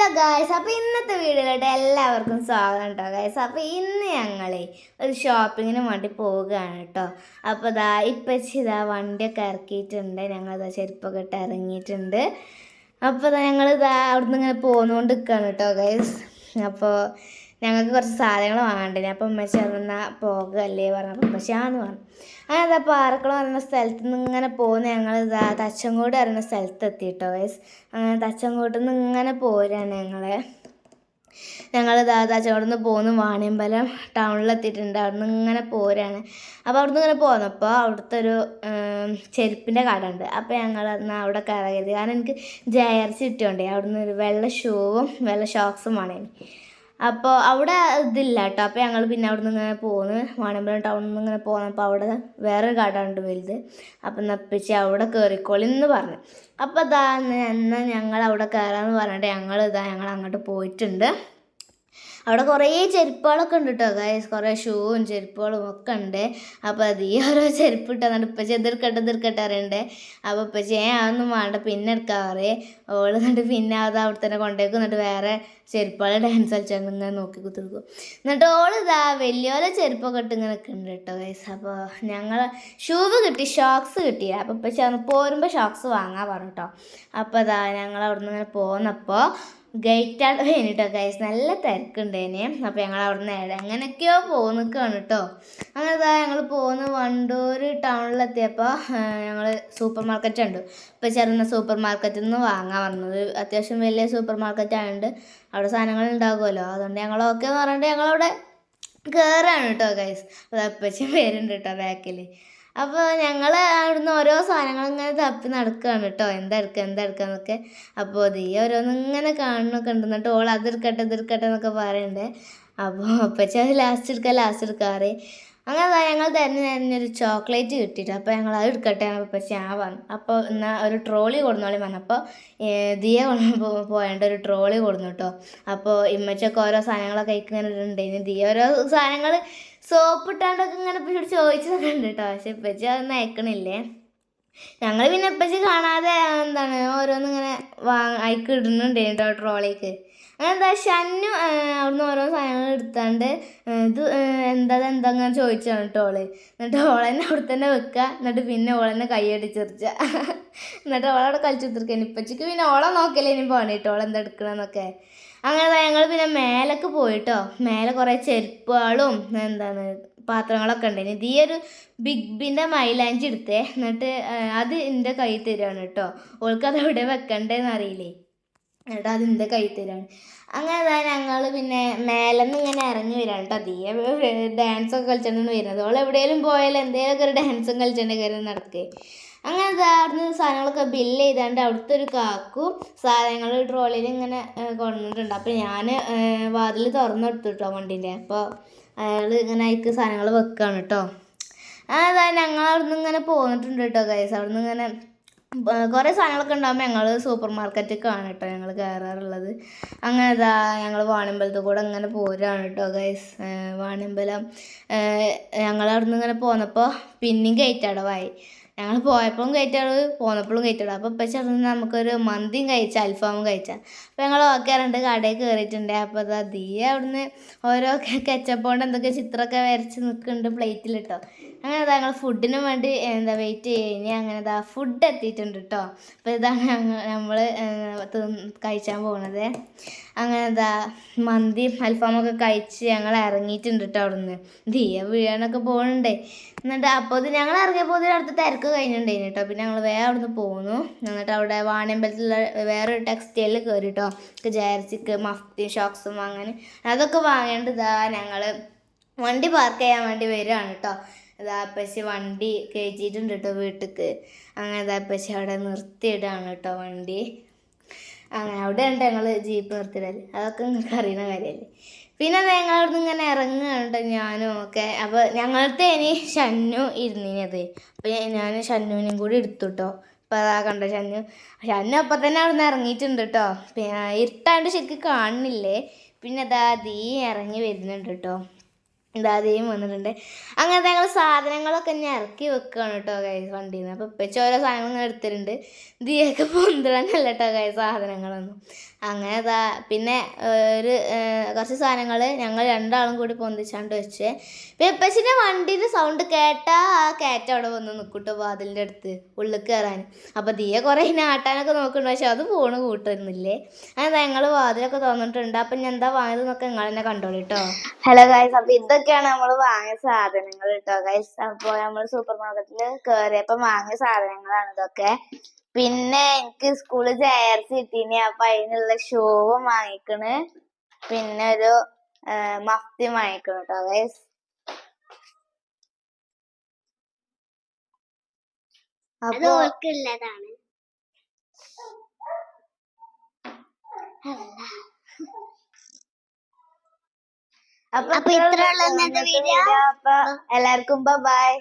Hello guys, അപ്പോൾ ഇന്നത്തെ വീഡിയോയിലോട്ട് എല്ലാവർക്കും സ്വാഗതം കേട്ടോ ഗായ്സ്. അപ്പോൾ ഇന്ന് ഞങ്ങളെ ഒരു ഷോപ്പിങ്ങിന് വേണ്ടി പോവുകയാണ് കേട്ടോ. അപ്പോൾ ഇതാ വണ്ടിയൊക്കെ ഇറക്കിയിട്ടുണ്ട്. ഞങ്ങളിതാ ചെരുപ്പൊക്കെ ഇട്ട് ഇറങ്ങിയിട്ടുണ്ട്. അപ്പോൾ ഞങ്ങളിതാ അവിടുന്ന് ഇങ്ങനെ പോന്നുകൊണ്ട് നിൽക്കുകയാണ് കേട്ടോ ഗായ്സ്. അപ്പോൾ ഞങ്ങൾക്ക് കുറച്ച് സാധനങ്ങൾ വാങ്ങണ്ടേ. അപ്പം ഉമ്മച്ചി എന്നാൽ പോകുകയല്ലേ പറഞ്ഞപ്പോൾ ഉമ്മച്ചാന്ന് പറഞ്ഞു. അങ്ങനെ പാറക്കുളം പറയുന്ന സ്ഥലത്ത് നിന്ന് ഇങ്ങനെ പോകുന്ന ഞങ്ങളിതാ തച്ചങ്കോട് പറയുന്ന സ്ഥലത്ത് എത്തിയിട്ടോ ഗൈസ്. അങ്ങനെ തച്ചങ്കോട്ടിൽ നിന്ന് ഇങ്ങനെ പോരാണ് ഞങ്ങളിതാ തച്ചങ്കോട് നിന്ന് പോകുന്നു. വാണിയമ്പലം ടൗണിലെത്തിയിട്ടുണ്ട്. അവിടെ നിന്ന് ഇങ്ങനെ പോരാണ്. അപ്പോൾ അവിടെ നിന്ന് ഇങ്ങനെ പോന്നപ്പോൾ അവിടുത്തെ ഒരു ചെരുപ്പിൻ്റെ കട ഉണ്ട്. അപ്പോൾ ഞങ്ങൾ എന്നാൽ അവിടെ കയറിയത്. കാരണം എനിക്ക് ജേഴ്സി ഇട്ടുകൊണ്ടേ അവിടെ നിന്ന് ഒരു വെള്ള ഷൂവും വെള്ള ഷോക്സും വേണേന്. അപ്പോൾ അവിടെ ഇതില്ല കേട്ടോ. അപ്പോൾ ഞങ്ങൾ പിന്നെ അവിടെ നിന്ന് ഇങ്ങനെ പോകുന്നു. വാണിയമ്പലം ടൗണിൽ നിന്ന് ഇങ്ങനെ പോകുന്നപ്പോൾ അവിടെ വേറൊരു കട ഉണ്ട് വലുത്. അപ്പം നപ്പിച്ച് അവിടെ കയറിക്കോളി എന്ന് പറഞ്ഞു. അപ്പോൾ എന്നാൽ ഞങ്ങൾ അവിടെ കയറാമെന്ന് പറഞ്ഞിട്ട് ഞങ്ങൾ അങ്ങോട്ട് പോയിട്ടുണ്ട്. അവിടെ കുറേ ചെരുപ്പുകളൊക്കെ ഉണ്ട് കേട്ടോ ഗൈസ്. കുറേ ഷൂവും ചെരുപ്പുകളും ഒക്കെ ഉണ്ട്. അപ്പോൾ ഓരോ ചെരുപ്പ് ഇട്ടെന്നിട്ട് ഇപ്പം എതിർക്കട്ടെ അറിയണ്ടേ. അപ്പോൾ ഇപ്പച്ചി അതൊന്നും വേണ്ട പിന്നെ എടുക്കാൻ പറയേ. ഓള് എന്നിട്ട് പിന്നെ അത് അവിടെ തന്നെ കൊണ്ടേക്കും. എന്നിട്ട് വേറെ ചെരുപ്പുകൾ ഡാൻസ് കളിച്ചാൽ ഇങ്ങനെ നോക്കി കുത്തിരിക്കും. എന്നിട്ട് ഓള് വലിയോലെ ചെരുപ്പൊക്കെ ഇട്ട് ഇങ്ങനെ നിൽക്കുന്നുണ്ട് കേട്ടോ ഗൈസ്. അപ്പോൾ ഞങ്ങൾ ഷൂവ് കിട്ടി, ഷോക്സ് കിട്ടിയില്ല. അപ്പോൾ ഇപ്പച്ചി പോരുമ്പോൾ ഷോക്സ് വാങ്ങാൻ പറഞ്ഞു കേട്ടോ. അപ്പോൾ ഞങ്ങൾ അവിടെ നിന്ന് ഇങ്ങനെ പോകുന്നപ്പോൾ ഗേറ്റാണ് കഴിഞ്ഞിട്ടോ ഗൈസ്. നല്ല തിരക്കുണ്ടേനെ. അപ്പോൾ ഞങ്ങൾ അവിടെ നിന്ന് എങ്ങനെയൊക്കെയോ നിൽക്കുകയാണ് കേട്ടോ. അങ്ങനെ ഞങ്ങൾ പോകുന്ന വണ്ടൂർ ടൗണിലെത്തിയപ്പോൾ ഞങ്ങൾ സൂപ്പർ മാർക്കറ്റ് ഉണ്ട്. ഇപ്പോൾ ചെറുന്ന സൂപ്പർ മാർക്കറ്റിൽ നിന്ന് വാങ്ങാൻ വന്നത്. അത്യാവശ്യം വലിയ സൂപ്പർ മാർക്കറ്റ് ആയതുകൊണ്ട് അവിടെ സാധനങ്ങൾ ഉണ്ടാകുമല്ലോ. അതുകൊണ്ട് ഞങ്ങൾ ഓക്കെ എന്ന് പറഞ്ഞിട്ട് ഞങ്ങളവിടെ കയറാണ് കേട്ടോ ഗൈസ്. അത് അപ്പച്ചും പേരുണ്ട് കേട്ടോ ബാക്കിൽ. അപ്പോൾ ഞങ്ങൾ അവിടുന്ന് ഓരോ സാധനങ്ങൾ ഇങ്ങനെ തപ്പി നടക്കുകയാണ് കേട്ടോ. എന്താ എടുക്കാന്നൊക്കെ. അപ്പോൾ ഓരോന്നും ഇങ്ങനെ കാണുന്നൊക്കെ ഉണ്ട്. എന്നിട്ട് ഓൾ അതെടുക്കട്ടെ എന്നൊക്കെ പറയണ്ടേ. അപ്പോൾ അപ്പച്ച അത് ലാസ്റ്റ് എടുക്കാറ്. അങ്ങനെ ഞങ്ങൾ തരുന്നൊരു ചോക്ലേറ്റ് കിട്ടിയിട്ട് അപ്പോൾ ഞങ്ങൾ അത് എടുക്കട്ടെ അപ്പച്ച ഞാൻ പറഞ്ഞു. അപ്പോൾ എന്നാൽ ഒരു ട്രോളി കൊടുന്നോളി പറഞ്ഞു. അപ്പോൾ ദിയ പോയേണ്ട ഒരു ട്രോളി കൊടുന്നു കേട്ടോ. അപ്പോൾ ഇമ്മച്ചൊക്കെ ഓരോ സാധനങ്ങളൊക്കെ ഇങ്ങനെ ഇട്ടുണ്ടായിരുന്നു. ദിയ ഓരോ സാധനങ്ങൾ സോപ്പ് ഇട്ടാണ്ടൊക്കെ ഇങ്ങനെ ഇപ്പം ചോദിച്ചതൊക്കെ ഉണ്ട് കേട്ടോ. പക്ഷെ ഇപ്പച്ചി അതൊന്നും അയക്കണില്ലേ. ഞങ്ങൾ പിന്നെ ഇപ്പച്ചി കാണാതെ ഓരോന്നിങ്ങനെ അയക്ക് ഇടുന്നുണ്ട് കേട്ടോ ട്രോളിക്ക്. അങ്ങനെ ഷന്നു അവിടുന്ന് ഓരോ സാധനങ്ങൾ എടുത്താണ്ട് ഇത് എന്താ അങ്ങനെ ചോദിച്ചാണ് കേട്ടോ ഓള്. എന്നിട്ട് ഓളെന്നെ അവിടെ തന്നെ വെക്കുക. എന്നിട്ട് പിന്നെ ഓളെന്നെ കൈയടിച്ചെറിച്ച. എന്നിട്ട് ഓളവിടെ കളിച്ചു തീർക്കാൻ. ഇപ്പച്ചിക്ക് പിന്നെ ഓളെ നോക്കല്ലേ ഇനി പോകണേ കേട്ടോ ഓളെന്താ എടുക്കണമെന്നൊക്കെ. അങ്ങനെ ഞങ്ങൾ പിന്നെ മേലൊക്കെ പോയിട്ടോ. മേലെ കുറേ ചെരുപ്പുകളും പാത്രങ്ങളൊക്കെ ഉണ്ട്. ഇത് ഒരു ബിഗ്ബിൻ്റെ മൈലാഞ്ചി എടുത്തേ. എന്നിട്ട് അത് എൻ്റെ കൈ തരുവാണ് കേട്ടോ. ഓൾക്കത് എവിടെ വെക്കണ്ടേന്ന് അറിയില്ലേ. എന്നിട്ട് അതിൻ്റെ കൈ തരാണ്. അങ്ങനെ ഞങ്ങൾ പിന്നെ മേലെന്ന് ഇങ്ങനെ ഇറങ്ങി വരാണ് കേട്ടോ. ഡാൻസൊക്കെ കളിച്ചിട്ടാണ് വരുന്നത്. ഓൾ എവിടെയെങ്കിലും പോയാലും എന്തെങ്കിലുമൊക്കെ ഒരു ഡാൻസും കളിച്ചിട്ട് കയറി നടക്കേ. അങ്ങനെ അവിടുന്ന് സാധനങ്ങളൊക്കെ ബില്ല് ചെയ്താണ്ട് അവിടുത്തെ ഒരു കാക്കു സാധനങ്ങൾ ട്രോളിയിൽ ഇങ്ങനെ കൊണ്ടുവന്നിട്ടുണ്ട്. അപ്പോൾ ഞാൻ വാതിൽ തുറന്നെടുത്തു കേട്ടോ വണ്ടീൻ്റെ. അപ്പോൾ അയാൾ ഇങ്ങനെ അതിക്ക് സാധനങ്ങൾ വെക്കുകയാണ് കേട്ടോ. ഞങ്ങൾ അവിടുന്ന് ഇങ്ങനെ പോന്നിട്ടുണ്ട് കേട്ടോ ഗൈസ്. അവിടുന്ന് ഇങ്ങനെ കുറേ സാധനങ്ങളൊക്കെ ഉണ്ടാകുമ്പോൾ ഞങ്ങൾ സൂപ്പർ മാർക്കറ്റിലേക്കാണ് കേട്ടോ ഞങ്ങൾ കയറാറുള്ളത്. അങ്ങനെ ഞങ്ങൾ വാണിയമ്പലത്തിൽ കൂടെ ഇങ്ങനെ പോരാണ് കേട്ടോ ഗൈസ്. വാണിയമ്പലം ഞങ്ങൾ അവിടുന്ന് ഇങ്ങനെ പോന്നപ്പോൾ പിന്നെയും ഗേറ്റ് അടവായി. ഞങ്ങൾ പോയപ്പോഴും ഗേറ്റ് പോന്നപ്പോഴും ഗേറ്റ് അടവ്. അപ്പോൾ ഇപ്പം ചെറുത് നമുക്കൊരു മന്തിയും കഴിച്ചാൽ അൽഫാമും കഴിച്ചാൽ. അപ്പോൾ ഞങ്ങൾ ഓക്കെ രണ്ട് കടയിൽ കയറിയിട്ടുണ്ട്. അപ്പോൾ അവിടുന്ന് ഓരോ കെച്ചപ്പ് കൊണ്ട് എന്തൊക്കെ ചിത്രമൊക്കെ വരച്ച് നിൽക്കുന്നുണ്ട് പ്ലേറ്റിലിട്ടോ. അങ്ങനെ ഞങ്ങൾ ഫുഡിന് വേണ്ടി വെയിറ്റ് കഴിഞ്ഞ് അങ്ങനെ ഫുഡ് എത്തിയിട്ടുണ്ട് കേട്ടോ. അപ്പോൾ ഇതാണ് നമ്മൾ കഴിച്ചാൻ പോകുന്നത്. അങ്ങനെ മന്തി അൽഫാമൊക്കെ കഴിച്ച് ഞങ്ങൾ ഇറങ്ങിയിട്ടുണ്ട് കേട്ടോ. അവിടുന്ന് വീഴാനൊക്കെ പോകുന്നുണ്ട്. എന്നിട്ട് അപ്പോൾ ഞങ്ങൾ ഇറങ്ങിയപ്പോൾ അടുത്ത തിരക്ക് കഴിഞ്ഞിട്ടുണ്ടായിരുന്നു കേട്ടോ. പിന്നെ ഞങ്ങൾ വേറെ അവിടുന്ന് പോകുന്നു. എന്നിട്ട് അവിടെ വാണിയമ്പലത്തിലുള്ള വേറൊരു ടെക്സ്റ്റൈലിൽ കയറി കേട്ടോ. ജേഴ്സിക്ക് മഫ്തി ഷോക്സും അങ്ങനെ അതൊക്കെ വാങ്ങേണ്ടത് ഞങ്ങൾ വണ്ടി പാർക്ക് ചെയ്യാൻ വേണ്ടി വരികയാണ് കേട്ടോ. അപ്പച്ചി വണ്ടി കയറ്റിയിട്ടുണ്ട് കേട്ടോ വീട്ടിലേക്ക്. അങ്ങനെ അപ്പച്ചി അവിടെ നിർത്തിയിടാണ് കേട്ടോ വണ്ടി. അങ്ങനെ അവിടെ ഉണ്ട് ഞങ്ങൾ ജീപ്പ് നിർത്തിയിടല്. അതൊക്കെ നിങ്ങൾക്ക് അറിയുന്ന കാര്യമല്ലേ. പിന്നെ ഞങ്ങൾ അവിടെ നിന്ന് ഇങ്ങനെ ഇറങ്ങുകയാണ് ഞാനും ഒക്കെ. അപ്പോൾ ഞങ്ങളത്തെ ഇനി ഷന്നു ഇരുന്നിനത്. അപ്പോൾ ഞാൻ ഷന്നുവിനും കൂടി എടുത്തു കേട്ടോ. അപ്പോൾ കണ്ടോ ഷന്നു അപ്പം തന്നെ അവിടെ നിന്ന് ഇറങ്ങിയിട്ടുണ്ട് കേട്ടോ. പിന്നെ ഇരുട്ടാണ്ട് ശരിക്കും കാണുന്നില്ലേ. പിന്നെ ദീ ഇറങ്ങി വരുന്നുണ്ട് കേട്ടോ. ഇതാദ്യം വന്നിട്ടുണ്ട്. അങ്ങനത്തെ ഞങ്ങൾ സാധനങ്ങളൊക്കെ ഇനി ഇറക്കി വെക്കുകയാണ് കേട്ടോ ഗൈസ് വണ്ടിയിൽ നിന്ന്. അപ്പോൾ ഇപ്പച്ച ഓരോ സാധനങ്ങൾ ഇങ്ങനെ എടുത്തിട്ടുണ്ട്. ദിയൊക്കെ പൊന്തിടാനല്ല കേട്ടോ ഗൈസ് സാധനങ്ങളൊന്നും. അങ്ങനെ പിന്നെ കുറച്ച് സാധനങ്ങൾ ഞങ്ങൾ രണ്ടാളും കൂടി പൊന്തിച്ചാണ്ട് വെച്ച്. പിന്നെ ഇപ്പച്ചിൻ്റെ വണ്ടീൻ്റെ സൗണ്ട് കേട്ടാൽ ആ കയറ്റം അവിടെ വന്ന് നിൽക്കൂട്ടോ വാതിലിൻ്റെ അടുത്ത് ഉള്ളിൽ കയറാൻ. അപ്പോൾ ദിയ കുറേ ആട്ടാനൊക്കെ നോക്കുന്നുണ്ട്, പക്ഷെ അത് പോണ് കൂട്ടുന്നില്ലേ. അങ്ങനെ ഞങ്ങൾ വാതിലൊക്കെ തുറന്നിട്ടുണ്ട്. അപ്പം ഞാൻ എന്താ വാങ്ങിയതെന്നൊക്കെ നിങ്ങൾ തന്നെ കണ്ടോളൂ കേട്ടോ. ഹലോ ഗൈസ്, അപ്പോൾ ഇതൊക്കെയാണ് നമ്മൾ വാങ്ങിയ സാധനങ്ങൾ കേട്ടോ ഗൈസ്. അപ്പോൾ നമ്മൾ സൂപ്പർ മാർക്കറ്റിൽ കയറിയപ്പോൾ വാങ്ങിയ സാധനങ്ങളാണ് ഇതൊക്കെ. പിന്നെ എനിക്ക് സ്കൂളിൽ ജേഴ്സി കിട്ടീനി, അപ്പൊ അതിനുള്ള ഷൂവും വാങ്ങിക്കണ്. പിന്നെ ഒരു മഫ്തി വാങ്ങിക്കണം കേട്ടോ ഗൈസ്. അപ്പൊ അപ്പൊ ഇത്രയുള്ള വീഡിയോ. അപ്പൊ എല്ലാവർക്കും ബൈ.